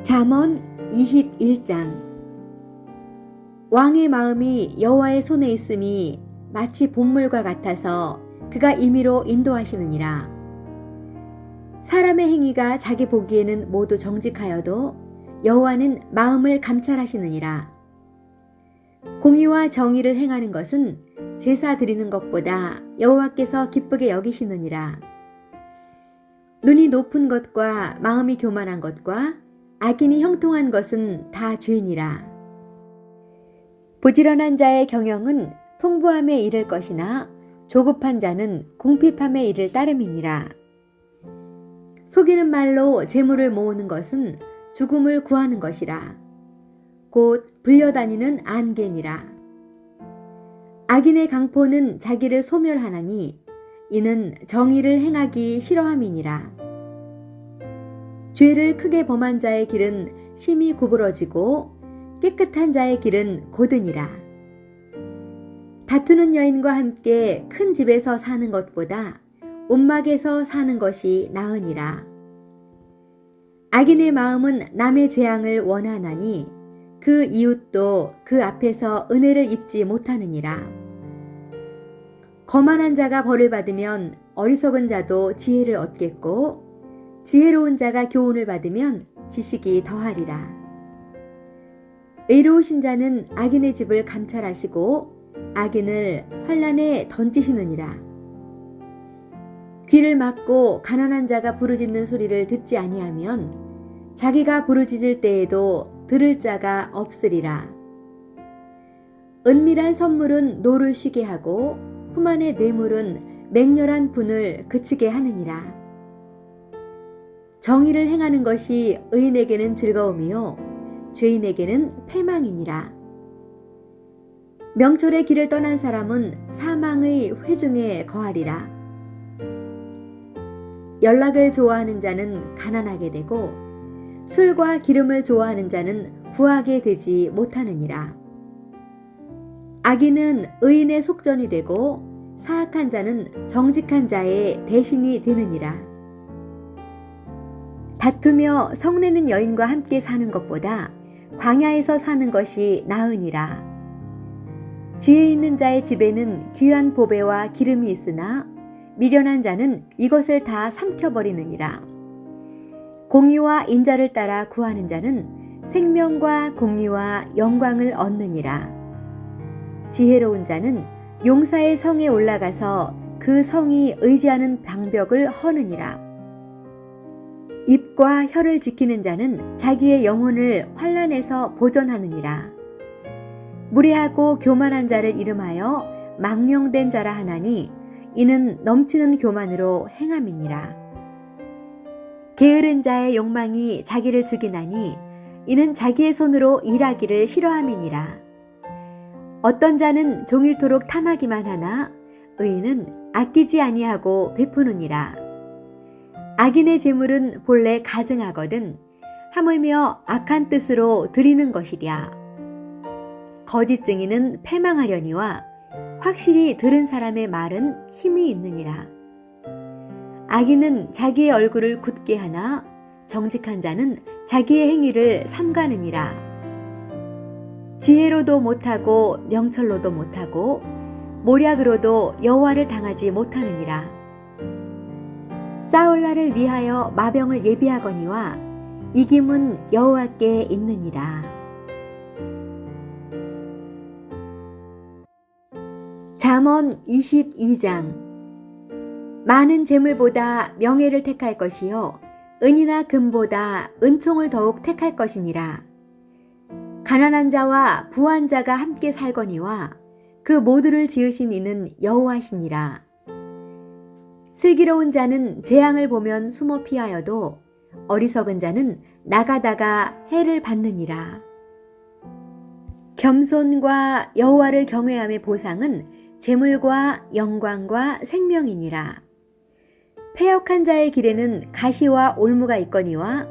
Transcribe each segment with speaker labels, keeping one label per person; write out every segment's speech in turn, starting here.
Speaker 1: 잠언 21장. 왕의 마음이 여호와의 손에 있음이 마치 봇물과 같아서 그가 임의로 인도하시느니라. 사람의 행위가 자기 보기에는 모두 정직하여도 여호와는 마음을 감찰하시느니라. 공의와 정의를 행하는 것은 제사 드리는 것보다 여호와께서 기쁘게 여기시느니라. 눈이 높은 것과 마음이 교만한 것과 악인이 형통한 것은 다 죄니라. 부지런한 자의 경영은 풍부함에 이를 것이나 조급한 자는 궁핍함에 이를 따름이니라. 속이는 말로 재물을 모으는 것은 죽음을 구하는 것이라. 곧 불려다니는 안개니라. 악인의 강포는 자기를 소멸하나니 이는 정의를 행하기 싫어함이니라. 죄를 크게 범한 자의 길은 심히 구부러지고 깨끗한 자의 길은 고드니라. 다투는 여인과 함께 큰 집에서 사는 것보다 움막에서 사는 것이 나으니라. 악인의 마음은 남의 재앙을 원하나니 그 이웃도 그 앞에서 은혜를 입지 못하느니라. 거만한 자가 벌을 받으면 어리석은 자도 지혜를 얻겠고 지혜로운 자가 교훈을 받으면 지식이 더하리라. 의로우신 자는 악인의 집을 감찰하시고 악인을 환난에 던지시느니라. 귀를 막고 가난한 자가 부르짖는 소리를 듣지 아니하면 자기가 부르짖을 때에도 들을 자가 없으리라. 은밀한 선물은 노를 쉬게 하고 품 안의 뇌물은 맹렬한 분을 그치게 하느니라. 정의를 행하는 것이 의인에게는 즐거움이요 죄인에게는 패망이니라. 명철의 길을 떠난 사람은 사망의 회중에 거하리라. 연락을 좋아하는 자는 가난하게 되고 술과 기름을 좋아하는 자는 부하게 되지 못하느니라. 악인은 의인의 속전이 되고 사악한 자는 정직한 자의 대신이 되느니라. 다투며 성내는 여인과 함께 사는 것보다 광야에서 사는 것이 나으니라. 지혜 있는 자의 집에는 귀한 보배와 기름이 있으나 미련한 자는 이것을 다 삼켜버리느니라. 공의와 인자를 따라 구하는 자는 생명과 공의와 영광을 얻느니라. 지혜로운 자는 용사의 성에 올라가서 그 성이 의지하는 방벽을 허느니라. 입과 혀를 지키는 자는 자기의 영혼을 환난에서 보존하느니라. 무례하고 교만한 자를 이름하여 망령된 자라 하나니 이는 넘치는 교만으로 행함이니라. 게으른 자의 욕망이 자기를 죽이나니 이는 자기의 손으로 일하기를 싫어함이니라. 어떤 자는 종일토록 탐하기만 하나 의인은 아끼지 아니하고 베푸느니라. 악인의 재물은 본래 가증하거든 하물며 악한 뜻으로 드리는 것이랴. 거짓 증인은 패망하려니와 확실히 들은 사람의 말은 힘이 있느니라. 악인은 자기의 얼굴을 굳게 하나 정직한 자는 자기의 행위를 삼가느니라. 지혜로도 못하고 명철로도 못하고 모략으로도 여호와를 당하지 못하느니라. 싸울 날을 위하여 마병을 예비하거니와 이김은 여호와께 있느니라. 잠언 22장. 많은 재물보다 명예를 택할 것이요 은이나 금보다 은총을 더욱 택할 것이니라. 가난한 자와 부한 자가 함께 살거니와 그 모두를 지으신 이는 여호와시니라. 슬기로운 자는 재앙을 보면 숨어 피하여도 어리석은 자는 나가다가 해를 받느니라. 겸손과 여호와를 경외함의 보상은 재물과 영광과 생명이니라. 패역한 자의 길에는 가시와 올무가 있거니와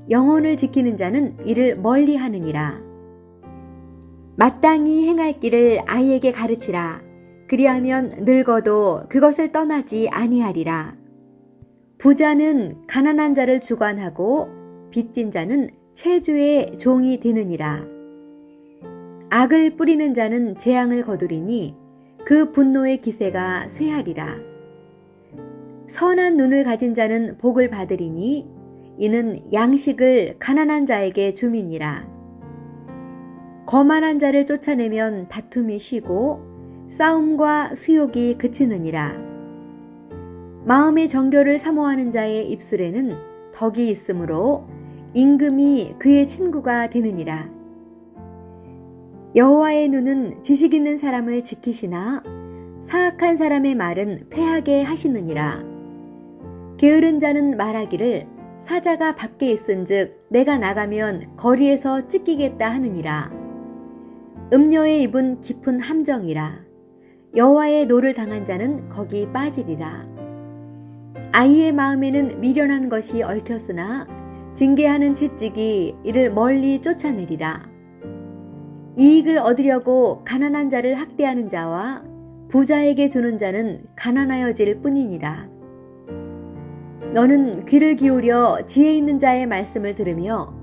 Speaker 1: 영혼을 지키는 자는 이를 멀리 하느니라. 마땅히 행할 길을 아이에게 가르치라. 그리하면 늙어도 그것을 떠나지 아니하리라. 부자는 가난한 자를 주관하고 빚진 자는 체주의 종이 되느니라. 악을 뿌리는 자는 재앙을 거두리니 그 분노의 기세가 쇠하리라. 선한 눈을 가진 자는 복을 받으리니 이는 양식을 가난한 자에게 줌이니라. 거만한 자를 쫓아내면 다툼이 쉬고 싸움과 수욕이 그치느니라. 마음의 정결을 사모하는 자의 입술에는 덕이 있으므로 임금이 그의 친구가 되느니라. 여호와의 눈은 지식 있는 사람을 지키시나 사악한 사람의 말은 패하게 하시느니라. 게으른 자는 말하기를 사자가 밖에 있은즉 내가 나가면 거리에서 찢기겠다 하느니라. 음녀의 입은 깊은 함정이라. 여호와의 노를 당한 자는 거기 빠지리라. 아이의 마음에는 미련한 것이 얽혔으나 징계하는 채찍이 이를 멀리 쫓아내리라. 이익을 얻으려고 가난한 자를 학대하는 자와 부자에게 주는 자는 가난하여질 뿐이니라. 너는 귀를 기울여 지혜 있는 자의 말씀을 들으며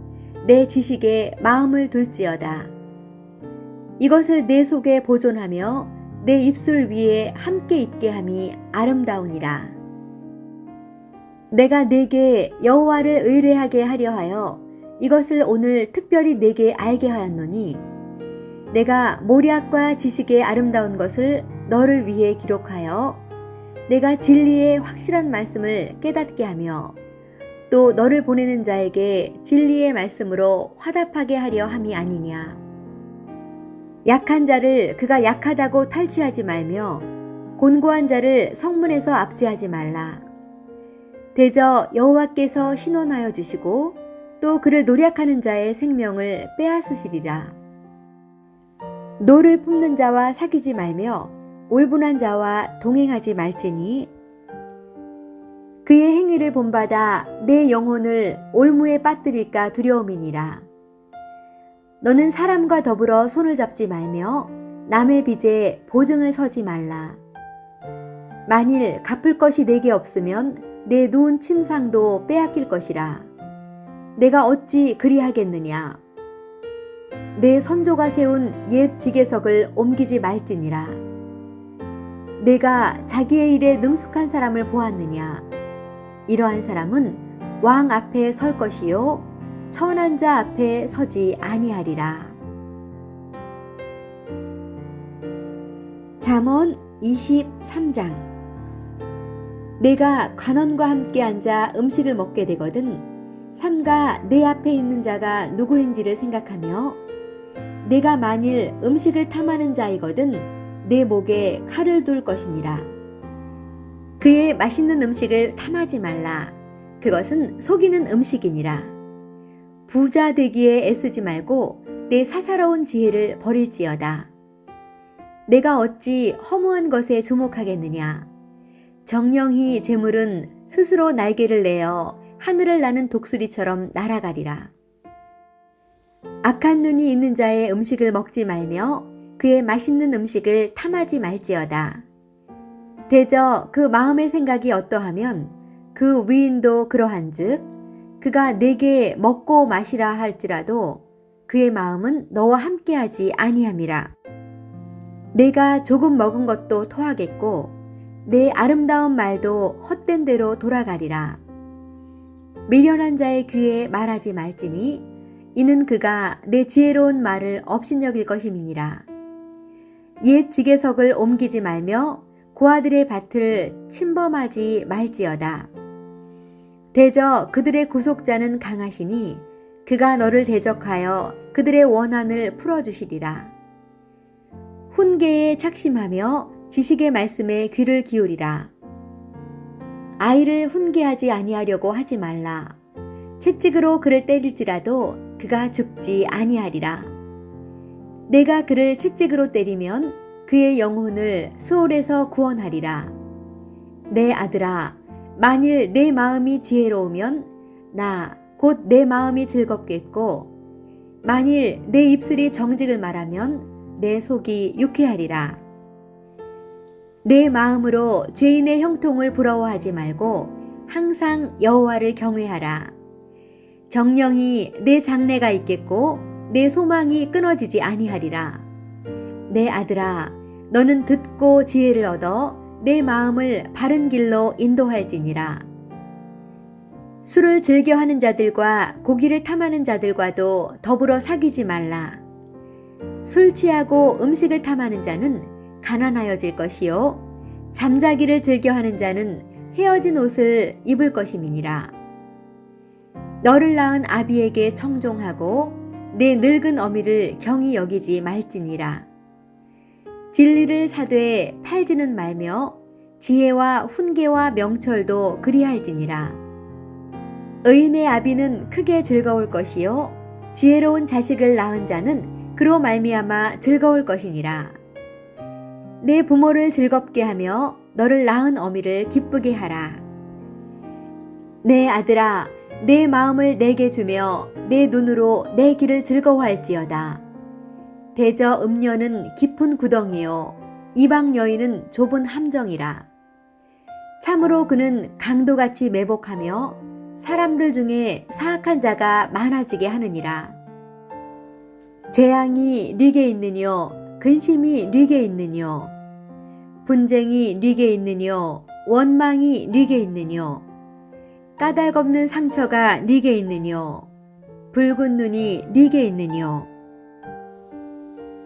Speaker 1: 내 지식에 마음을 둘지어다. 이것을 내 속에 보존하며 내 입술 위에 함께 있게 함이 아름다우니라. 내가 네게 여호와를 의뢰하게 하려 하여 이것을 오늘 특별히 네게 알게 하였노니 내가 모략과 지식의 아름다운 것을 너를 위해 기록하여 내가 진리의 확실한 말씀을 깨닫게 하며 또 너를 보내는 자에게 진리의 말씀으로 화답하게 하려 함이 아니냐. 약한 자를 그가 약하다고 탈취하지 말며 곤고한 자를 성문에서 압제하지 말라. 대저 여호와께서 신원하여 주시고 또 그를 노략하는 자의 생명을 빼앗으시리라. 노를 품는 자와 사귀지 말며 울분한 자와 동행하지 말지니 그의 행위를 본받아 내 영혼을 올무에 빠뜨릴까 두려움이니라. 너는 사람과 더불어 손을 잡지 말며 남의 빚에 보증을 서지 말라. 만일 갚을 것이 내게 없으면 내 누운 침상도 빼앗길 것이라. 내가 어찌 그리하겠느냐. 내 선조가 세운 옛 지계석을 옮기지 말지니라. 내가 자기의 일에 능숙한 사람을 보았느냐. 이러한 사람은 왕 앞에 설 것이요 천한 자 앞에 서지 아니하리라. 잠언 23장. 내가 관원과 함께 앉아 음식을 먹게 되거든 삼가 내 앞에 있는 자가 누구인지를 생각하며 내가 만일 음식을 탐하는 자이거든 내 목에 칼을 둘 것이니라. 그의 맛있는 음식을 탐하지 말라. 그것은 속이는 음식이니라. 부자 되기에 애쓰지 말고 내 사사로운 지혜를 버릴지어다. 내가 어찌 허무한 것에 주목하겠느냐. 정령히 재물은 스스로 날개를 내어 하늘을 나는 독수리처럼 날아가리라. 악한 눈이 있는 자의 음식을 먹지 말며 그의 맛있는 음식을 탐하지 말지어다. 대저 그 마음의 생각이 어떠하면 그 위인도 그러한즉 그가 내게 먹고 마시라 할지라도 그의 마음은 너와 함께하지 아니함이라. 내가 조금 먹은 것도 토하겠고 내 아름다운 말도 헛된 대로 돌아가리라. 미련한 자의 귀에 말하지 말지니 이는 그가 내 지혜로운 말을 업신여길 것임이니라. 옛 지계석을 옮기지 말며 고아들의 밭을 침범하지 말지어다. 대저 그들의 구속자는 강하시니 그가 너를 대적하여 그들의 원한을 풀어주시리라. 훈계에 착심하며 지식의 말씀에 귀를 기울이라. 아이를 훈계하지 아니하려고 하지 말라. 채찍으로 그를 때릴지라도 그가 죽지 아니하리라. 내가 그를 채찍으로 때리면 그의 영혼을 스올에서 구원하리라. 내 아들아, 만일 내 마음이 지혜로우면 나 곧 내 마음이 즐겁겠고 만일 내 입술이 정직을 말하면 내 속이 유쾌하리라. 내 마음으로 죄인의 형통을 부러워하지 말고 항상 여호와를 경외하라. 정령이 내 장래가 있겠고 내 소망이 끊어지지 아니하리라. 내 아들아, 너는 듣고 지혜를 얻어 내 마음을 바른 길로 인도할지니라. 술을 즐겨하는 자들과 고기를 탐하는 자들과도 더불어 사귀지 말라. 술 취하고 음식을 탐하는 자는 가난하여질 것이요 잠자기를 즐겨하는 자는 헤어진 옷을 입을 것임이니라. 너를 낳은 아비에게 청종하고 내 늙은 어미를 경히 여기지 말지니라. 진리를 사되 팔지는 말며 지혜와 훈계와 명철도 그리할지니라. 의인의 아비는 크게 즐거울 것이요 지혜로운 자식을 낳은 자는 그로 말미암아 즐거울 것이니라. 내 부모를 즐겁게 하며 너를 낳은 어미를 기쁘게 하라. 내 아들아, 내 마음을 내게 주며 내 눈으로 내 길을 즐거워할지어다. 대저 음녀는 깊은 구덩이요 이방 여인은 좁은 함정이라. 참으로 그는 강도같이 매복하며 사람들 중에 사악한 자가 많아지게 하느니라. 재앙이 뉘게 있느뇨 근심이 뉘게 있느뇨 분쟁이 뉘게 있느뇨 원망이 뉘게 있느뇨 까닭없는 상처가 뉘게 있느뇨 붉은 눈이 뉘게 있느뇨.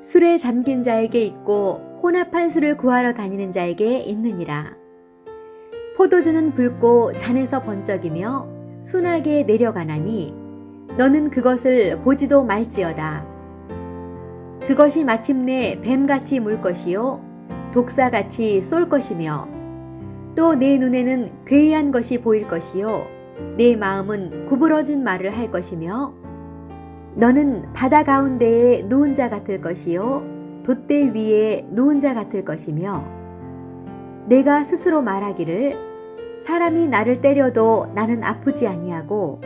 Speaker 1: 술에 잠긴 자에게 있고 혼합한 술을 구하러 다니는 자에게 있느니라. 포도주는 붉고 잔에서 번쩍이며 순하게 내려가나니 너는 그것을 보지도 말지어다. 그것이 마침내 뱀같이 물 것이요 독사같이 쏠 것이며 또 내 눈에는 괴이한 것이 보일 것이요 내 마음은 구부러진 말을 할 것이며 너는 바다 가운데에 누운 자 같을 것이요 돛대 위에 누운 자 같을 것이며 내가 스스로 말하기를 사람이 나를 때려도 나는 아프지 아니하고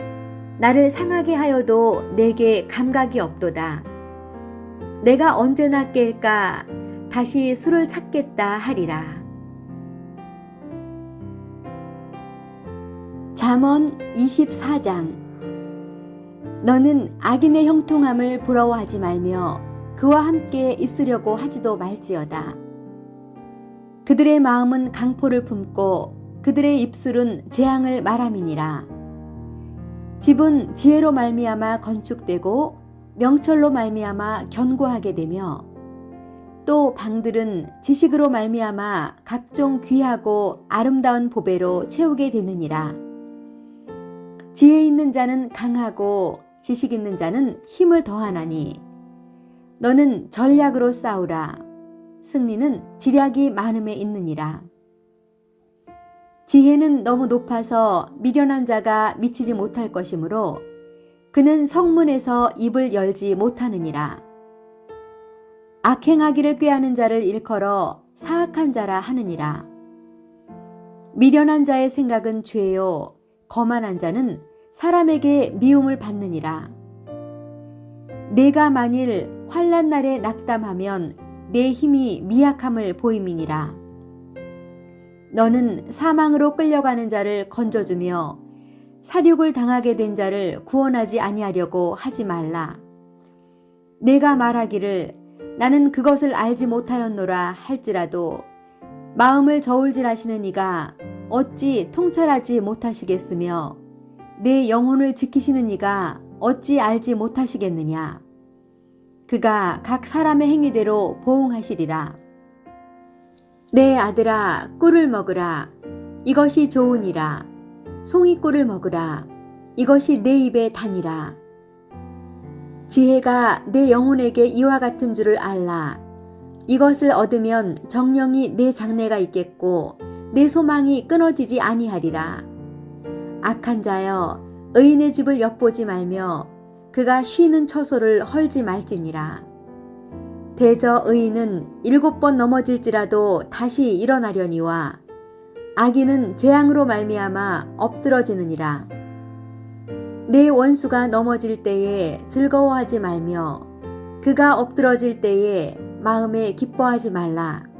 Speaker 1: 나를 상하게 하여도 내게 감각이 없도다. 내가 언제나 깰까 다시 술을 찾겠다 하리라. 잠언 24장. 너는 악인의 형통함을 부러워하지 말며 그와 함께 있으려고 하지도 말지어다. 그들의 마음은 강포를 품고 그들의 입술은 재앙을 말함이니라. 집은 지혜로 말미암아 건축되고 명철로 말미암아 견고하게 되며 또 방들은 지식으로 말미암아 각종 귀하고 아름다운 보배로 채우게 되느니라. 지혜 있는 자는 강하고 지식 있는 자는 힘을 더하나니 너는 전략으로 싸우라. 승리는 지략이 많음에 있느니라. 지혜는 너무 높아서 미련한 자가 미치지 못할 것이므로 그는 성문에서 입을 열지 못하느니라. 악행하기를 꾀하는 자를 일컬어 사악한 자라 하느니라. 미련한 자의 생각은 죄요 거만한 자는 사람에게 미움을 받느니라. 내가 만일 환난 날에 낙담하면 내 힘이 미약함을 보임이니라. 너는 사망으로 끌려가는 자를 건져주며 사륙을 당하게 된 자를 구원하지 아니하려고 하지 말라. 내가 말하기를 나는 그것을 알지 못하였노라 할지라도 마음을 저울질하시는 이가 어찌 통찰하지 못하시겠으며 내 영혼을 지키시는 이가 어찌 알지 못하시겠느냐. 그가 각 사람의 행위대로 보응하시리라. 내 아들아 꿀을 먹으라. 이것이 좋으니라. 송이꿀을 먹으라. 이것이 내 입에 다니라. 지혜가 내 영혼에게 이와 같은 줄을 알라. 이것을 얻으면 정령이 내 장래가 있겠고 내 소망이 끊어지지 아니하리라. 악한 자여 의인의 집을 엿보지 말며 그가 쉬는 처소를 헐지 말지니라. 대저 의인은 7번 넘어질지라도 다시 일어나려니와 악인은 재앙으로 말미암아 엎드러지느니라. 내 원수가 넘어질 때에 즐거워하지 말며 그가 엎드러질 때에 마음에 기뻐하지 말라.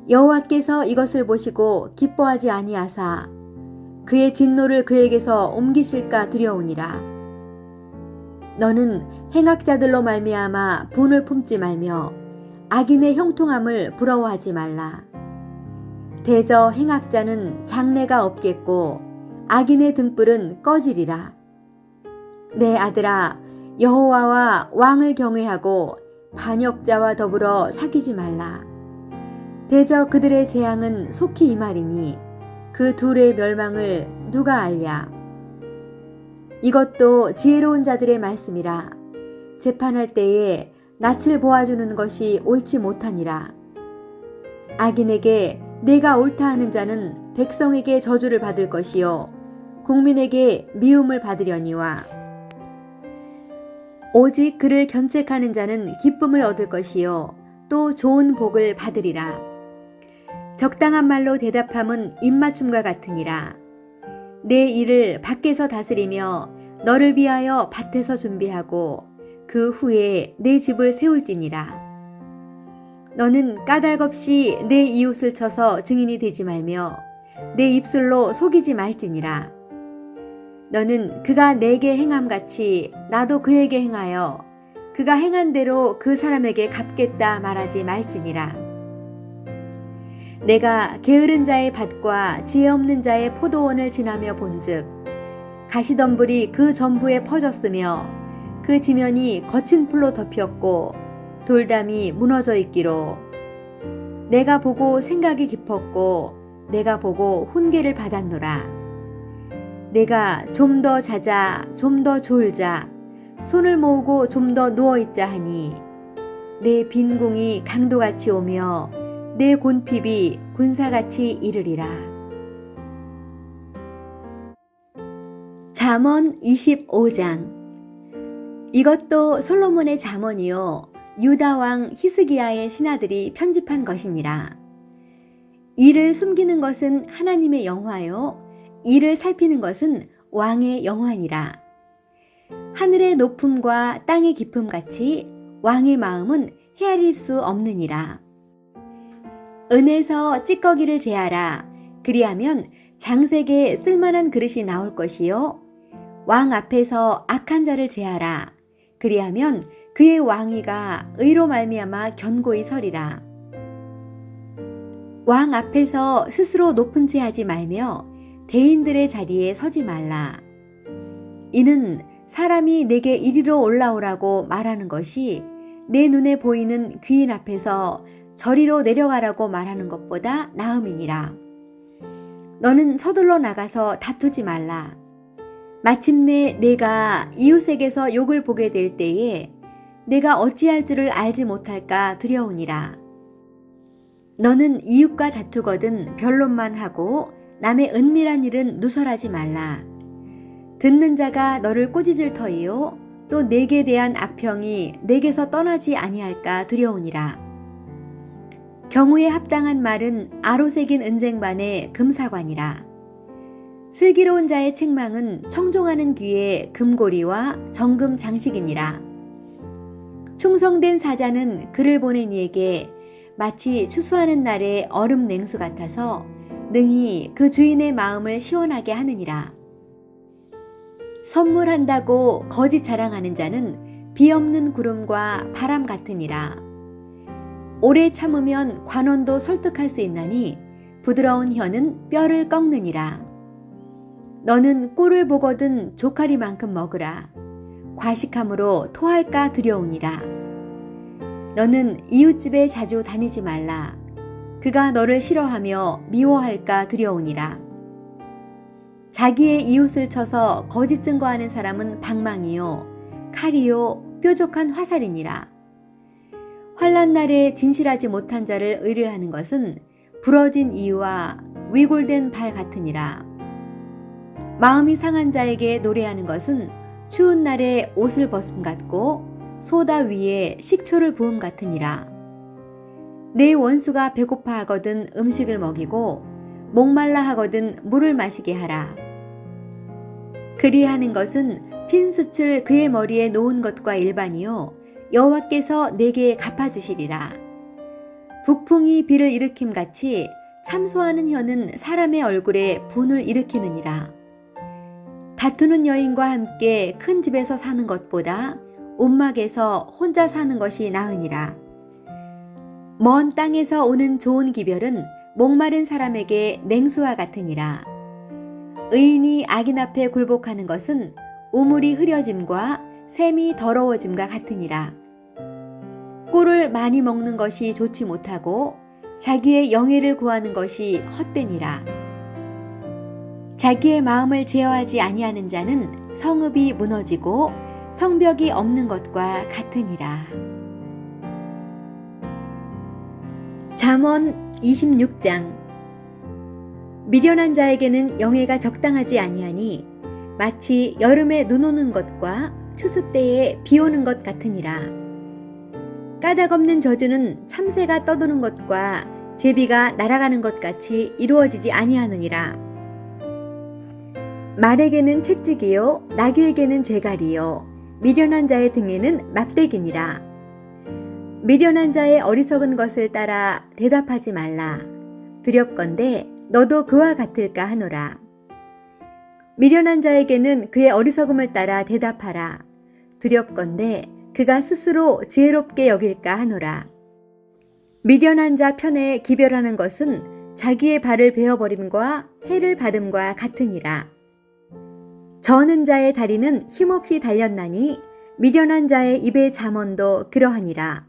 Speaker 1: 여호와께서 이것을 보시고 기뻐하지 아니하사 그의 진노를 그에게서 옮기실까 두려우니라. 너는 행악자들로 말미암아 분을 품지 말며 악인의 형통함을 부러워하지 말라. 대저 행악자는 장래가 없겠고 악인의 등불은 꺼지리라. 내 아들아, 여호와와 왕을 경외하고 반역자와 더불어 사귀지 말라. 대저 그들의 재앙은 속히 임하리니 그 둘의 멸망을 누가 알랴. 이것도 지혜로운 자들의 말씀이라. 재판할 때에 낯을 보아주는 것이 옳지 못하니라. 악인에게 내가 옳다 하는 자는 백성에게 저주를 받을 것이요 국민에게 미움을 받으려니와 오직 그를 견책하는 자는 기쁨을 얻을 것이요 또 좋은 복을 받으리라. 적당한 말로 대답함은 입맞춤과 같으니라. 내 일을 밖에서 다스리며 너를 위하여 밭에서 준비하고 그 후에 내 집을 세울지니라. 너는 까닭없이 내 이웃을 쳐서 증인이 되지 말며 내 입술로 속이지 말지니라. 너는 그가 내게 행함같이 나도 그에게 행하여 그가 행한 대로 그 사람에게 갚겠다 말하지 말지니라. 내가 게으른 자의 밭과 지혜 없는 자의 포도원을 지나며 본즉 가시덤불이 그 전부에 퍼졌으며 그 지면이 거친 풀로 덮였고 돌담이 무너져 있기로 내가 보고 생각이 깊었고 내가 보고 훈계를 받았노라. 내가 좀 더 자자 좀 더 졸자 손을 모으고 좀 더 누워있자 하니 내 빈궁이 강도같이 오며 내 곤핍이 군사같이 이르리라. 잠언 25장. 이것도 솔로몬의 잠언이요 유다 왕 히스기야의 신하들이 편집한 것이니라. 이를 숨기는 것은 하나님의 영화요 이를 살피는 것은 왕의 영화니라. 하늘의 높음과 땅의 깊음 같이 왕의 마음은 헤아릴 수 없느니라. 은에서 찌꺼기를 제하라. 그리하면 장색에 쓸만한 그릇이 나올 것이요 왕 앞에서 악한 자를 제하라. 그리하면 그의 왕위가 의로 말미암아 견고히 서리라. 왕 앞에서 스스로 높은 채 하지 말며 대인들의 자리에 서지 말라. 이는 사람이 내게 이리로 올라오라고 말하는 것이 내 눈에 보이는 귀인 앞에서 저리로 내려가라고 말하는 것보다 나음이니라. 너는 서둘러 나가서 다투지 말라. 마침내 내가 이웃에게서 욕을 보게 될 때에 내가 어찌할 줄을 알지 못할까 두려우니라. 너는 이웃과 다투거든 변론만 하고 남의 은밀한 일은 누설하지 말라. 듣는 자가 너를 꾸짖을 터이요 또 내게 대한 악평이 내게서 떠나지 아니할까 두려우니라. 경우에 합당한 말은 아로새긴 은쟁반의 금사관이라. 슬기로운 자의 책망은 청종하는 귀에 금고리와 정금 장식이니라. 충성된 사자는 그를 보낸 이에게 마치 추수하는 날의 얼음 냉수 같아서 능히 그 주인의 마음을 시원하게 하느니라. 선물한다고 거짓 자랑하는 자는 비 없는 구름과 바람 같으니라. 오래 참으면 관원도 설득할 수 있나니 부드러운 혀는 뼈를 꺾느니라. 너는 꿀을 보거든 조카리만큼 먹으라. 과식함으로 토할까 두려우니라. 너는 이웃집에 자주 다니지 말라. 그가 너를 싫어하며 미워할까 두려우니라. 자기의 이웃을 쳐서 거짓 증거하는 사람은 방망이요 칼이요 뾰족한 화살이니라. 환난 날에 진실하지 못한 자를 의뢰하는 것은 부러진 이와 위골된 발 같으니라. 마음이 상한 자에게 노래하는 것은 추운 날에 옷을 벗음 같고 소다 위에 식초를 부음 같으니라. 내 원수가 배고파 하거든 음식을 먹이고 목말라 하거든 물을 마시게 하라. 그리하는 것은 핀 숯을 그의 머리에 놓은 것과 일반이요 여호와께서 내게 갚아주시리라. 북풍이 비를 일으킴같이 참소하는 혀는 사람의 얼굴에 분을 일으키느니라. 다투는 여인과 함께 큰 집에서 사는 것보다 움막에서 혼자 사는 것이 나으니라. 먼 땅에서 오는 좋은 기별은 목마른 사람에게 냉수와 같으니라. 의인이 악인 앞에 굴복하는 것은 우물이 흐려짐과 샘이 더러워짐과 같으니라. 꿀을 많이 먹는 것이 좋지 못하고 자기의 영예를 구하는 것이 헛되니라. 자기의 마음을 제어하지 아니하는 자는 성읍이 무너지고 성벽이 없는 것과 같으니라. 잠언 26장. 미련한 자에게는 영예가 적당하지 아니하니 마치 여름에 눈 오는 것과 추수 때에 비 오는 것 같으니라. 까닭 없는 저주는 참새가 떠도는 것과 제비가 날아가는 것 같이 이루어지지 아니하느니라. 말에게는 채찍이요 나귀에게는 재갈이요 미련한 자의 등에는 막대기니라. 미련한 자의 어리석은 것을 따라 대답하지 말라. 두렵건대 너도 그와 같을까 하노라. 미련한 자에게는 그의 어리석음을 따라 대답하라. 두렵건대 그가 스스로 지혜롭게 여길까 하노라. 미련한 자 편에 기별하는 것은 자기의 발을 베어버림과 해를 받음과 같으니라. 저는 자의 다리는 힘없이 달렸나니 미련한 자의 입의 잠언도 그러하니라.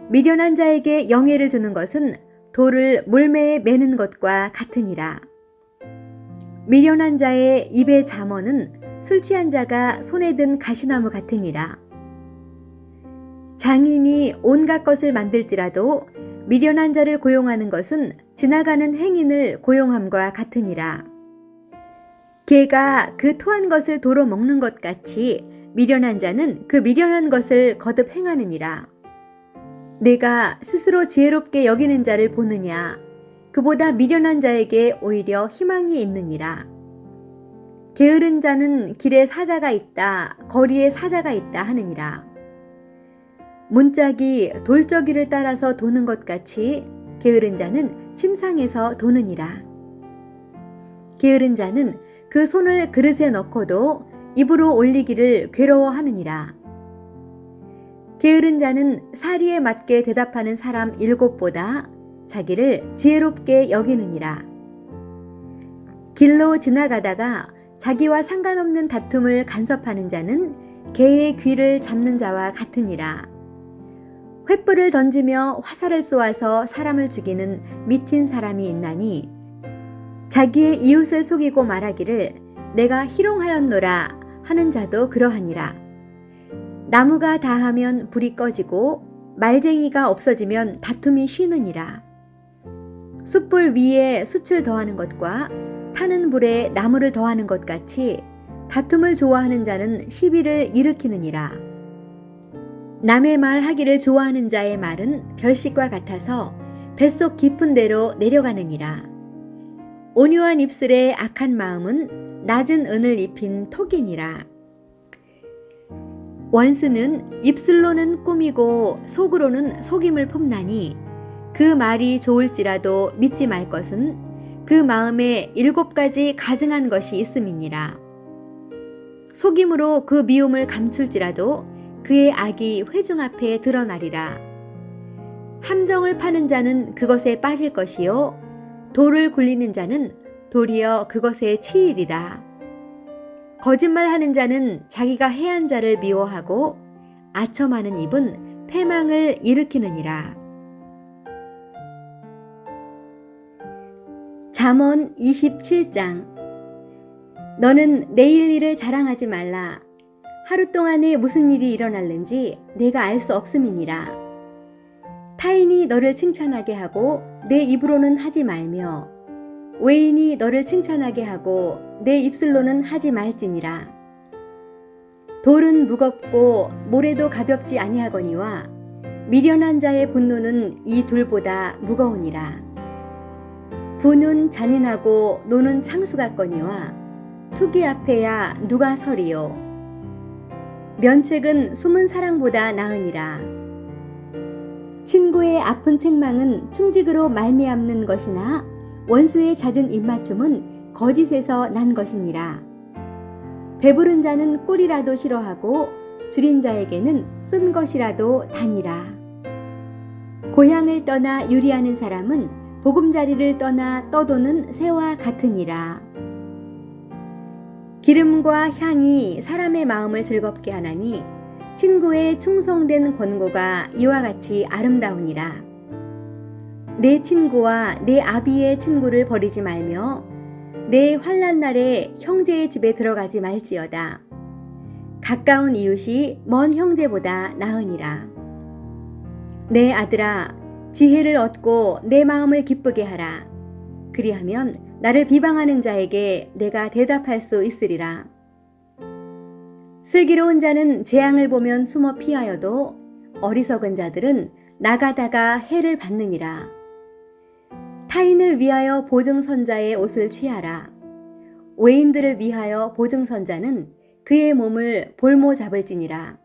Speaker 1: 미련한 자에게 영예를 주는 것은 돌을 물매에 매는 것과 같으니라. 미련한 자의 입의 잠언은 술 취한 자가 손에 든 가시나무 같으니라. 장인이 온갖 것을 만들지라도 미련한 자를 고용하는 것은 지나가는 행인을 고용함과 같으니라. 개가 그 토한 것을 도로 먹는 것 같이 미련한 자는 그 미련한 것을 거듭 행하느니라. 내가 스스로 지혜롭게 여기는 자를 보느냐? 그보다 미련한 자에게 오히려 희망이 있느니라. 게으른 자는 길에 사자가 있다, 거리에 사자가 있다 하느니라. 문짝이 돌저기를 따라서 도는 것 같이 게으른 자는 침상에서 도느니라. 게으른 자는 그 손을 그릇에 넣고도 입으로 올리기를 괴로워하느니라. 게으른 자는 사리에 맞게 대답하는 사람 7보다 자기를 지혜롭게 여기느니라. 길로 지나가다가 자기와 상관없는 다툼을 간섭하는 자는 개의 귀를 잡는 자와 같으니라. 횃불을 던지며 화살을 쏘아서 사람을 죽이는 미친 사람이 있나니 자기의 이웃을 속이고 말하기를 내가 희롱하였노라 하는 자도 그러하니라. 나무가 다하면 불이 꺼지고 말쟁이가 없어지면 다툼이 쉬느니라. 숯불 위에 숯을 더하는 것과 타는 불에 나무를 더하는 것 같이 다툼을 좋아하는 자는 시비를 일으키느니라. 남의 말 하기를 좋아하는 자의 말은 별식과 같아서 뱃속 깊은 데로 내려가느니라. 온유한 입술에 악한 마음은 낮은 은을 입힌 톡이니라. 원수는 입술로는 꾸미고 속으로는 속임을 품나니 그 말이 좋을지라도 믿지 말 것은 그 마음에 7가지 가증한 것이 있음이니라. 속임으로 그 미움을 감출지라도 그의 악이 회중 앞에 드러나리라. 함정을 파는 자는 그것에 빠질 것이요 돌을 굴리는 자는 도리어 그것에 치이리라. 거짓말하는 자는 자기가 해한 자를 미워하고 아첨하는 입은 패망을 일으키느니라. 잠언 27장. 너는 내일 일을 자랑하지 말라. 하루 동안에 무슨 일이 일어날는지 내가 알 수 없음이니라. 타인이 너를 칭찬하게 하고 내 입으로는 하지 말며 외인이 너를 칭찬하게 하고 내 입술로는 하지 말지니라. 돌은 무겁고 모래도 가볍지 아니하거니와 미련한 자의 분노는 이 둘보다 무거우니라. 분은 잔인하고 노는 창수 같거니와 투기 앞에야 누가 서리요. 면책은 숨은 사랑보다 나으니라. 친구의 아픈 책망은 충직으로 말미암는 것이나 원수의 잦은 입맞춤은 거짓에서 난 것이니라. 배부른 자는 꿀이라도 싫어하고 줄인 자에게는 쓴 것이라도 다니라. 고향을 떠나 유리하는 사람은 보금자리를 떠나 떠도는 새와 같으니라. 기름과 향이 사람의 마음을 즐겁게 하나니 친구의 충성된 권고가 이와 같이 아름다우니라. 내 친구와 내 아비의 친구를 버리지 말며 내 환난 날에 형제의 집에 들어가지 말지어다. 가까운 이웃이 먼 형제보다 나으니라. 내 아들아, 지혜를 얻고 내 마음을 기쁘게 하라. 그리하면 나를 비방하는 자에게 내가 대답할 수 있으리라. 슬기로운 자는 재앙을 보면 숨어 피하여도 어리석은 자들은 나가다가 해를 받느니라. 타인을 위하여 보증선자의 옷을 취하라. 외인들을 위하여 보증선자는 그의 몸을 볼모 잡을지니라.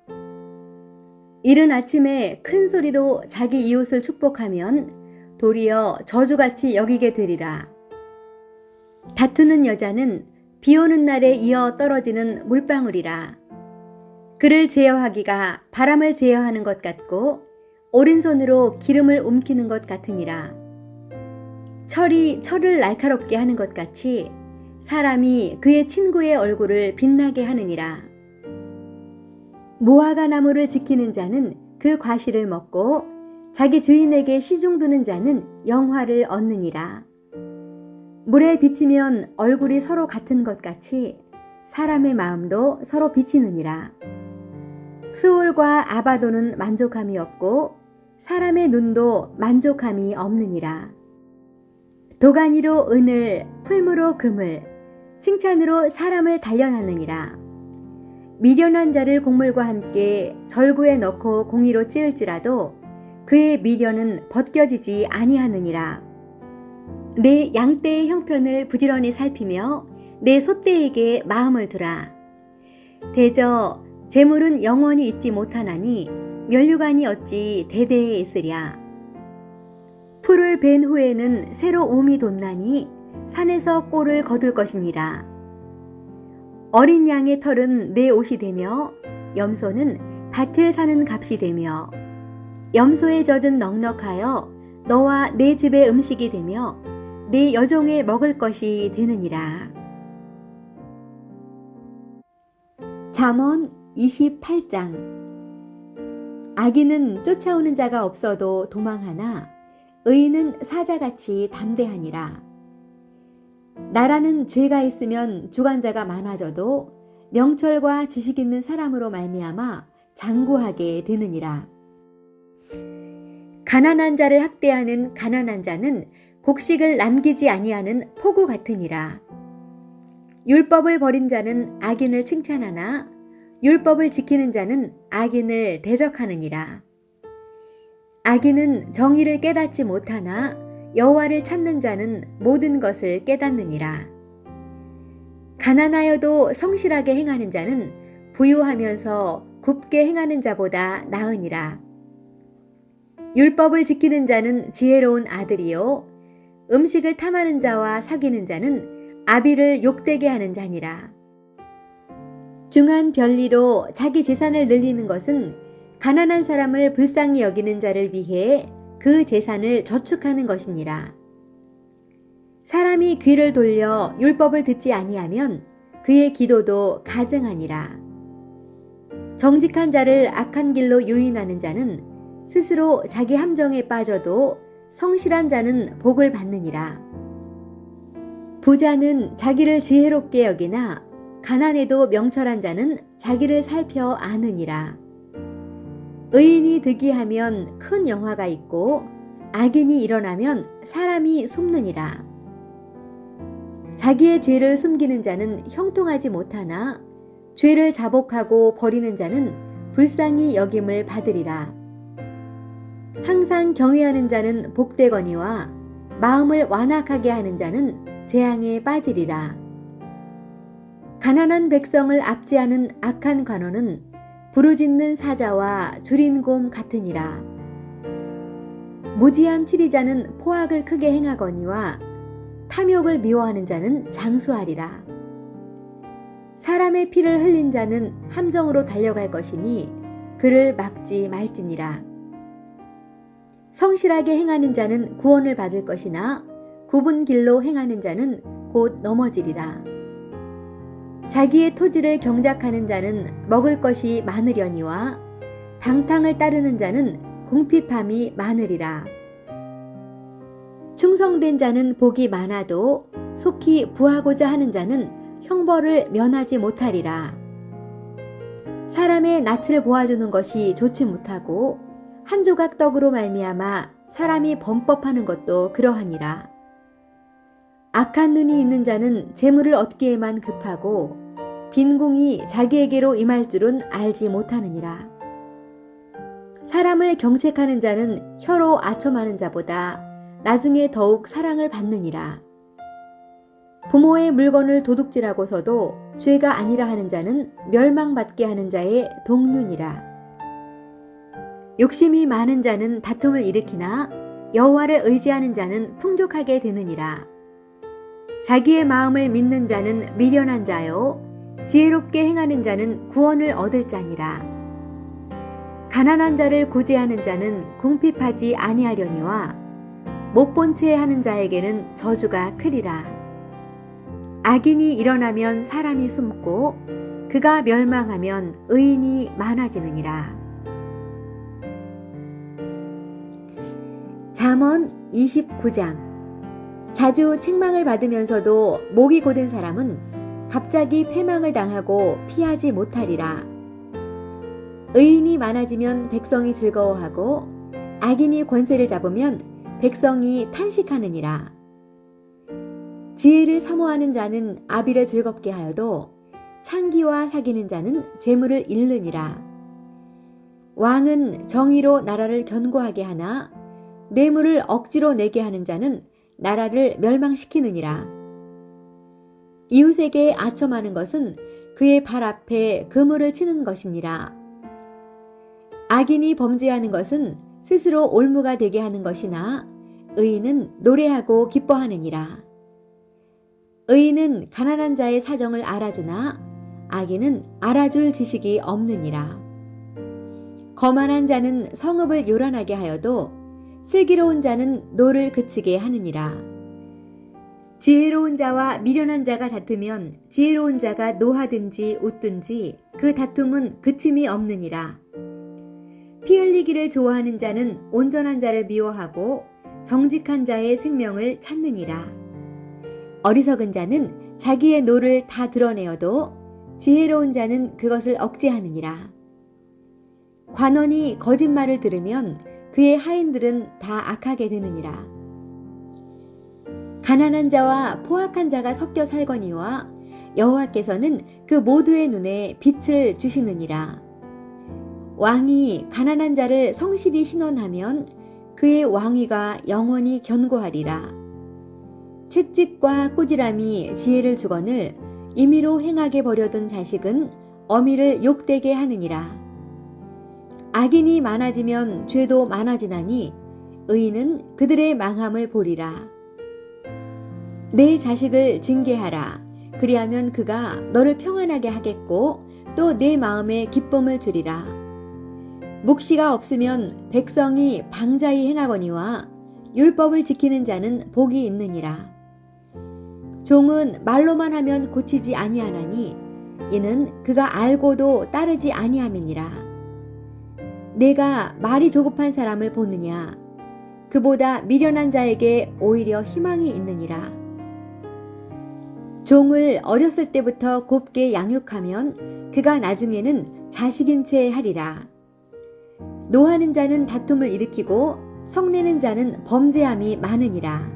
Speaker 1: 이른 아침에 큰 소리로 자기 이웃을 축복하면 도리어 저주같이 여기게 되리라. 다투는 여자는 비 오는 날에 이어 떨어지는 물방울이라. 그를 제어하기가 바람을 제어하는 것 같고 오른손으로 기름을 움키는 것 같으니라. 철이 철을 날카롭게 하는 것 같이 사람이 그의 친구의 얼굴을 빛나게 하느니라. 무화과 나무를 지키는 자는 그 과실을 먹고 자기 주인에게 시중드는 자는 영화를 얻느니라. 물에 비치면 얼굴이 서로 같은 것 같이 사람의 마음도 서로 비치느니라. 스올과 아바도는 만족함이 없고 사람의 눈도 만족함이 없느니라. 도가니로 은을, 풀무로 금을, 칭찬으로 사람을 단련하느니라. 미련한 자를 곡물과 함께 절구에 넣고 공의로 찌을지라도 그의 미련은 벗겨지지 아니하느니라. 내 양떼의 형편을 부지런히 살피며 내 소떼에게 마음을 두라. 대저 재물은 영원히 있지 못하나니 면류관이 어찌 대대에 있으랴. 풀을 벤 후에는 새로 움이 돋나니 산에서 꼴을 거둘 것이니라. 어린 양의 털은 내 옷이 되며 염소는 밭을 사는 값이 되며 염소의 젖은 넉넉하여 너와 내 집의 음식이 되며 내 여종의 먹을 것이 되느니라. 잠언 28장. 악인은 쫓아오는 자가 없어도 도망하나 의인은 사자같이 담대하니라. 나라는 죄가 있으면 주관자가 많아져도 명철과 지식 있는 사람으로 말미암아 장구하게 되느니라. 가난한 자를 학대하는 가난한 자는 곡식을 남기지 아니하는 포구 같으니라. 율법을 버린 자는 악인을 칭찬하나 율법을 지키는 자는 악인을 대적하느니라. 악인은 정의를 깨닫지 못하나 여호와를 찾는 자는 모든 것을 깨닫느니라. 가난하여도 성실하게 행하는 자는 부유하면서 굽게 행하는 자보다 나으니라. 율법을 지키는 자는 지혜로운 아들이요 음식을 탐하는 자와 사귀는 자는 아비를 욕되게 하는 자니라. 중한 별리로 자기 재산을 늘리는 것은 가난한 사람을 불쌍히 여기는 자를 위해 그 재산을 저축하는 것이니라. 사람이 귀를 돌려 율법을 듣지 아니하면 그의 기도도 가증하니라. 정직한 자를 악한 길로 유인하는 자는 스스로 자기 함정에 빠져도 성실한 자는 복을 받느니라. 부자는 자기를 지혜롭게 여기나 가난해도 명철한 자는 자기를 살펴 아느니라. 의인이 득이하면 큰 영화가 있고 악인이 일어나면 사람이 숨느니라. 자기의 죄를 숨기는 자는 형통하지 못하나 죄를 자복하고 버리는 자는 불쌍히 여김을 받으리라. 항상 경외하는 자는 복되거니와 마음을 완악하게 하는 자는 재앙에 빠지리라. 가난한 백성을 압제하는 악한 관원은 부르짖는 사자와 줄인 곰 같으니라. 무지한 치리자는 포악을 크게 행하거니와 탐욕을 미워하는 자는 장수하리라. 사람의 피를 흘린 자는 함정으로 달려갈 것이니 그를 막지 말지니라. 성실하게 행하는 자는 구원을 받을 것이나 굽은 길로 행하는 자는 곧 넘어지리라. 자기의 토지를 경작하는 자는 먹을 것이 많으려니와 방탕을 따르는 자는 궁핍함이 많으리라. 충성된 자는 복이 많아도 속히 부하고자 하는 자는 형벌을 면하지 못하리라. 사람의 낯을 보아주는 것이 좋지 못하고 한 조각 떡으로 말미암아 사람이 범법하는 것도 그러하니라. 악한 눈이 있는 자는 재물을 얻기에만 급하고 빈궁이 자기에게로 임할 줄은 알지 못하느니라. 사람을 경책하는 자는 혀로 아첨하는 자보다 나중에 더욱 사랑을 받느니라. 부모의 물건을 도둑질하고서도 죄가 아니라 하는 자는 멸망받게 하는 자의 동류니라. 욕심이 많은 자는 다툼을 일으키나 여호와를 의지하는 자는 풍족하게 되느니라. 자기의 마음을 믿는 자는 미련한 자요 지혜롭게 행하는 자는 구원을 얻을 자니라. 가난한 자를 구제하는 자는 궁핍하지 아니하려니와 못 본 채 하는 자에게는 저주가 크리라. 악인이 일어나면 사람이 숨고 그가 멸망하면 의인이 많아지느니라. 잠언 29장. 자주 책망을 받으면서도 목이 곧은 사람은 갑자기 패망을 당하고 피하지 못하리라. 의인이 많아지면 백성이 즐거워하고 악인이 권세를 잡으면 백성이 탄식하느니라. 지혜를 사모하는 자는 아비를 즐겁게 하여도 창기와 사귀는 자는 재물을 잃느니라. 왕은 정의로 나라를 견고하게 하나 뇌물을 억지로 내게 하는 자는 나라를 멸망시키느니라. 이웃에게 아첨하는 것은 그의 발 앞에 그물을 치는 것이니라. 악인이 범죄하는 것은 스스로 올무가 되게 하는 것이나 의인은 노래하고 기뻐하느니라. 의인은 가난한 자의 사정을 알아주나 악인은 알아줄 지식이 없느니라. 거만한 자는 성읍을 요란하게 하여도 슬기로운 자는 노를 그치게 하느니라. 지혜로운 자와 미련한 자가 다투면 지혜로운 자가 노하든지 웃든지 그 다툼은 그침이 없느니라. 피 흘리기를 좋아하는 자는 온전한 자를 미워하고 정직한 자의 생명을 찾느니라. 어리석은 자는 자기의 노를 다 드러내어도 지혜로운 자는 그것을 억제하느니라. 관원이 거짓말을 들으면 그의 하인들은 다 악하게 되느니라. 가난한 자와 포악한 자가 섞여 살거니와 여호와께서는 그 모두의 눈에 빛을 주시느니라. 왕이 가난한 자를 성실히 신원하면 그의 왕위가 영원히 견고하리라. 채찍과 꾸지람이 지혜를 주거늘 임의로 행하게 버려둔 자식은 어미를 욕되게 하느니라. 악인이 많아지면 죄도 많아지나니 의인은 그들의 망함을 보리라. 내 자식을 징계하라. 그리하면 그가 너를 평안하게 하겠고 또 내 마음에 기쁨을 주리라. 묵시가 없으면 백성이 방자히 행하거니와 율법을 지키는 자는 복이 있느니라. 종은 말로만 하면 고치지 아니하나니 이는 그가 알고도 따르지 아니함이니라. 내가 말이 조급한 사람을 보느냐? 그보다 미련한 자에게 오히려 희망이 있느니라. 종을 어렸을 때부터 곱게 양육하면 그가 나중에는 자식인 채 하리라. 노하는 자는 다툼을 일으키고 성내는 자는 범죄함이 많으니라.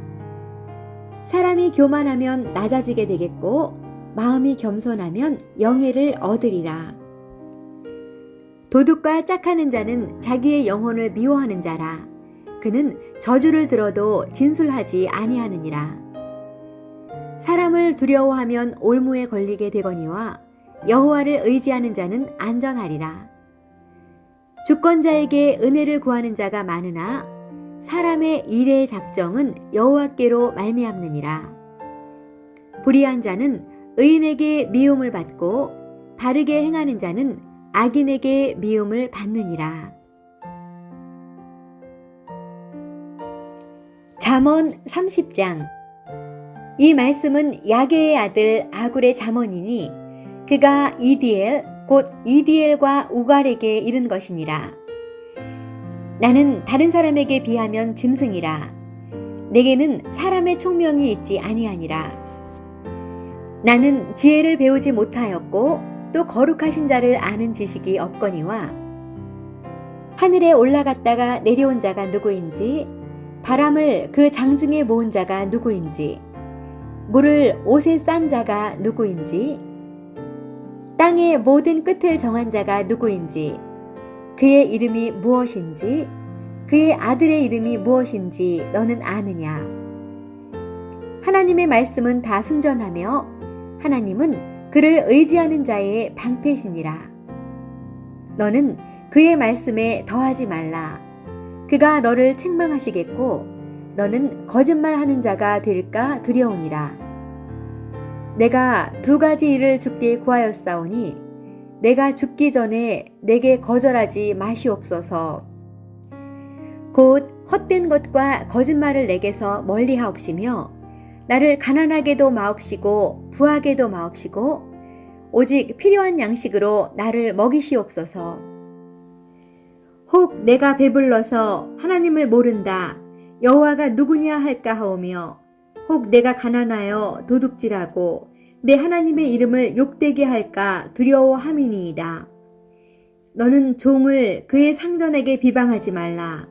Speaker 1: 사람이 교만하면 낮아지게 되겠고 마음이 겸손하면 영예를 얻으리라. 도둑과 짝하는 자는 자기의 영혼을 미워하는 자라. 그는 저주를 들어도 진술하지 아니하느니라. 사람을 두려워하면 올무에 걸리게 되거니와 여호와를 의지하는 자는 안전하리라. 주권자에게 은혜를 구하는 자가 많으나 사람의 일의 작정은 여호와께로 말미암느니라. 불의한 자는 의인에게 미움을 받고 바르게 행하는 자는 악인에게 미움을 받느니라. 잠언 30장. 이 말씀은 야게의 아들 아굴의 잠언이니 그가 이디엘 곧 이디엘과 우갈에게 이른 것이니라. 나는 다른 사람에게 비하면 짐승이라. 내게는 사람의 총명이 있지 아니하니라. 나는 지혜를 배우지 못하였고 또 거룩하신 자를 아는 지식이 없거니와 하늘에 올라갔다가 내려온 자가 누구인지 바람을 그 장중에 모은 자가 누구인지 물을 옷에 싼 자가 누구인지 땅의 모든 끝을 정한 자가 누구인지 그의 이름이 무엇인지 그의 아들의 이름이 무엇인지 너는 아느냐. 하나님의 말씀은 다 순전하며 하나님은 그를 의지하는 자의 방패시니라. 너는 그의 말씀에 더하지 말라. 그가 너를 책망하시겠고 너는 거짓말하는 자가 될까 두려우니라. 내가 두 가지 일을 주께 구하였사오니 내가 죽기 전에 내게 거절하지 마시옵소서. 곧 헛된 것과 거짓말을 내게서 멀리하옵시며 나를 가난하게도 마옵시고 부하게도 마옵시고 오직 필요한 양식으로 나를 먹이시옵소서. 혹 내가 배불러서 하나님을 모른다 여호와가 누구냐 할까 하오며 혹 내가 가난하여 도둑질하고 내 하나님의 이름을 욕되게 할까 두려워함이니이다. 너는 종을 그의 상전에게 비방하지 말라.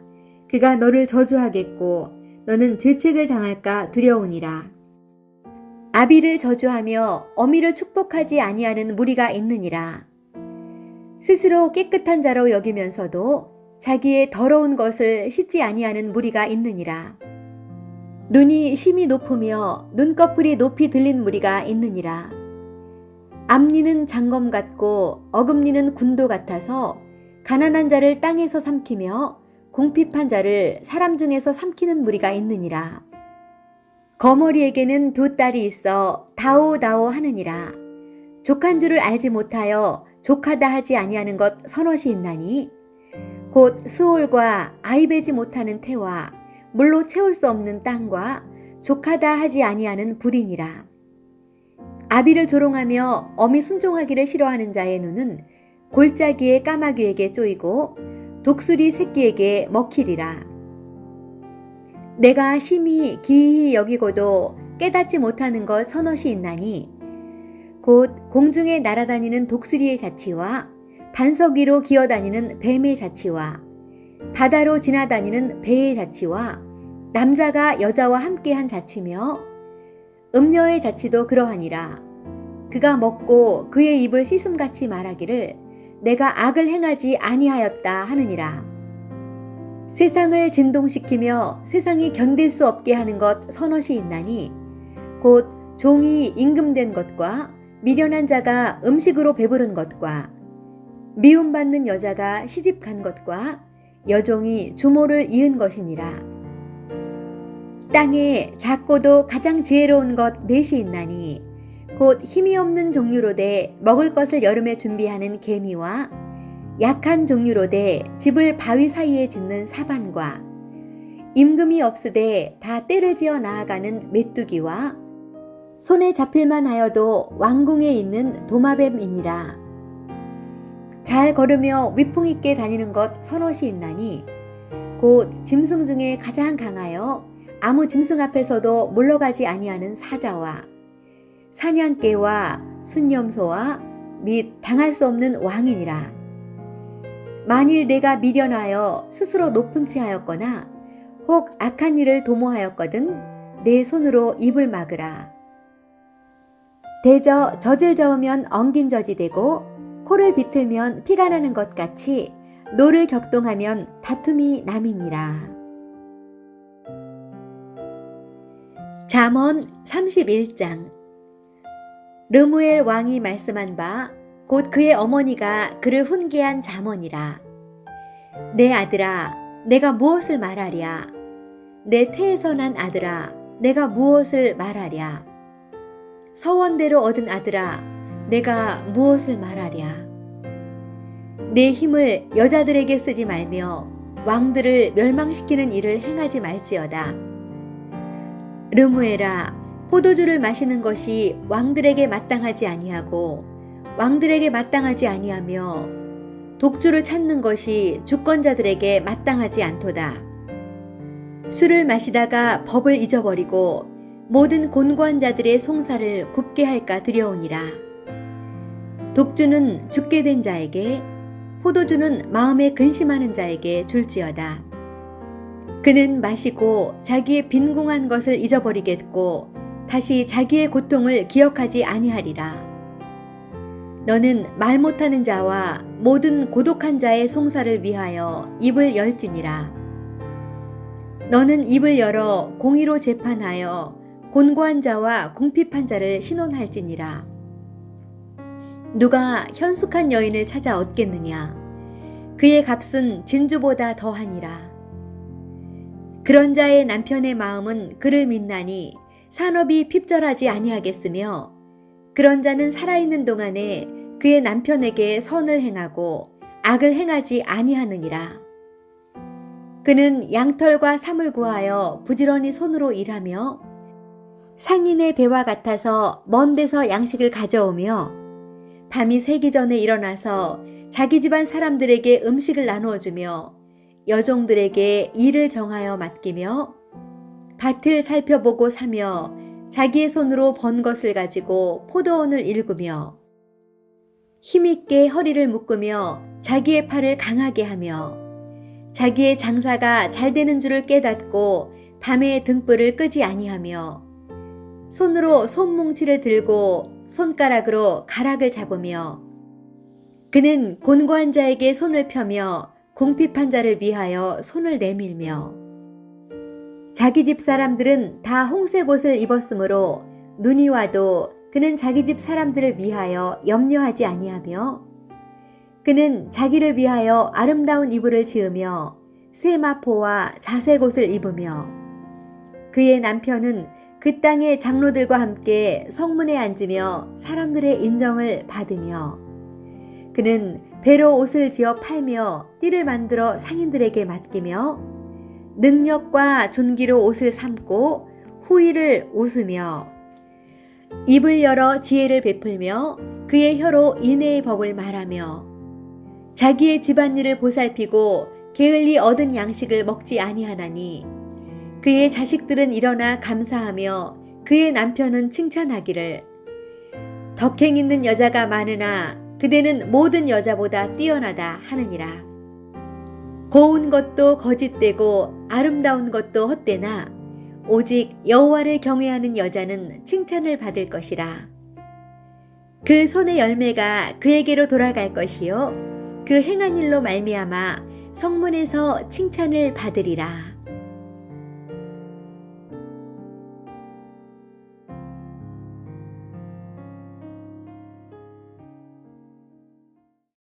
Speaker 1: 그가 너를 저주하겠고 너는 죄책을 당할까 두려우니라. 아비를 저주하며 어미를 축복하지 아니하는 무리가 있느니라. 스스로 깨끗한 자로 여기면서도 자기의 더러운 것을 씻지 아니하는 무리가 있느니라. 눈이 심히 높으며 눈꺼풀이 높이 들린 무리가 있느니라. 앞니는 장검 같고 어금니는 군도 같아서 가난한 자를 땅에서 삼키며 궁핍한 자를 사람 중에서 삼키는 무리가 있느니라. 거머리에게는 두 딸이 있어 다오다오 하느니라. 족한 줄을 알지 못하여 족하다 하지 아니하는 것 서넛이 있나니 곧 스올과 아이 베지 못하는 태와 물로 채울 수 없는 땅과 족하다 하지 아니하는 불이니라. 아비를 조롱하며 어미 순종하기를 싫어하는 자의 눈은 골짜기의 까마귀에게 쪼이고 독수리 새끼에게 먹히리라. 내가 심히 기이히 여기고도 깨닫지 못하는 것 서넛이 있나니 곧 공중에 날아다니는 독수리의 자치와 반석 위로 기어다니는 뱀의 자치와 바다로 지나다니는 배의 자치와 남자가 여자와 함께한 자치며 음녀의 자치도 그러하니라. 그가 먹고 그의 입을 씻음같이 말하기를 내가 악을 행하지 아니하였다 하느니라. 세상을 진동시키며 세상이 견딜 수 없게 하는 것 서넛이 있나니 곧 종이 임금된 것과 미련한 자가 음식으로 배부른 것과 미움받는 여자가 시집간 것과 여종이 주모를 이은 것이니라. 땅에 작고도 가장 지혜로운 것 넷이 있나니 곧 힘이 없는 종류로되 먹을 것을 여름에 준비하는 개미와 약한 종류로되 집을 바위 사이에 짓는 사반과 임금이 없으되 다 때를 지어 나아가는 메뚜기와 손에 잡힐만 하여도 왕궁에 있는 도마뱀이니라. 잘 걸으며 위풍 있게 다니는 것 서넛이 있나니 곧 짐승 중에 가장 강하여 아무 짐승 앞에서도 물러가지 아니하는 사자와 사냥개와 순념소와 및 당할 수 없는 왕이니라. 만일 내가 미련하여 스스로 높은 채 하였거나 혹 악한 일을 도모하였거든 내 손으로 입을 막으라. 대저 젖을 저으면 엉긴 젖이 되고 코를 비틀면 피가 나는 것 같이 노를 격동하면 다툼이 남이니라. 잠언 31장. 르무엘 왕이 말씀한 바 곧 그의 어머니가 그를 훈계한 잠언이라. 내 아들아, 내가 무엇을 말하랴? 내 태에서 난 아들아, 내가 무엇을 말하랴? 서원대로 얻은 아들아, 내가 무엇을 말하랴? 내 힘을 여자들에게 쓰지 말며 왕들을 멸망시키는 일을 행하지 말지어다. 르무엘아, 포도주를 마시는 것이 왕들에게 마땅하지 아니하고 왕들에게 마땅하지 아니하며 독주를 찾는 것이 주권자들에게 마땅하지 않도다. 술을 마시다가 법을 잊어버리고 모든 곤고한 자들의 송사를 굽게 할까 두려우니라. 독주는 죽게 된 자에게, 포도주는 마음에 근심하는 자에게 줄지어다. 그는 마시고 자기의 빈궁한 것을 잊어버리겠고 다시 자기의 고통을 기억하지 아니하리라. 너는 말 못하는 자와 모든 고독한 자의 송사를 위하여 입을 열지니라. 너는 입을 열어 공의로 재판하여 곤고한 자와 궁핍한 자를 신원할지니라. 누가 현숙한 여인을 찾아 얻겠느냐? 그의 값은 진주보다 더하니라. 그런 자의 남편의 마음은 그를 믿나니 산업이 핍절하지 아니하겠으며 그런 자는 살아있는 동안에 그의 남편에게 선을 행하고 악을 행하지 아니하느니라. 그는 양털과 삼을 구하여 부지런히 손으로 일하며 상인의 배와 같아서 먼 데서 양식을 가져오며 밤이 새기 전에 일어나서 자기 집안 사람들에게 음식을 나누어 주며 여종들에게 일을 정하여 맡기며 밭을 살펴보고 사며 자기의 손으로 번 것을 가지고 포도원을 일구며 힘있게 허리를 묶으며 자기의 팔을 강하게 하며 자기의 장사가 잘 되는 줄을 깨닫고 밤에 등불을 끄지 아니하며 손으로 손뭉치를 들고 손가락으로 가락을 잡으며 그는 곤고한 자에게 손을 펴며 궁핍한 자를 위하여 손을 내밀며 자기 집 사람들은 다 홍색 옷을 입었으므로 눈이 와도 그는 자기 집 사람들을 위하여 염려하지 아니하며 그는 자기를 위하여 아름다운 이불을 지으며 세마포와 자색 옷을 입으며 그의 남편은 그 땅의 장로들과 함께 성문에 앉으며 사람들의 인정을 받으며 그는 배로 옷을 지어 팔며 띠를 만들어 상인들에게 맡기며 능력과 존귀로 옷을 삼고 후의를 웃으며 입을 열어 지혜를 베풀며 그의 혀로 인애의 법을 말하며 자기의 집안일을 보살피고 게을리 얻은 양식을 먹지 아니하나니 그의 자식들은 일어나 감사하며 그의 남편은 칭찬하기를 덕행 있는 여자가 많으나 그대는 모든 여자보다 뛰어나다 하느니라. 고운 것도 거짓되고 아름다운 것도 헛되나 오직 여호와를 경외하는 여자는 칭찬을 받을 것이라. 그 손의 열매가 그에게로 돌아갈 것이요 그 행한 일로 말미암아 성문에서 칭찬을 받으리라.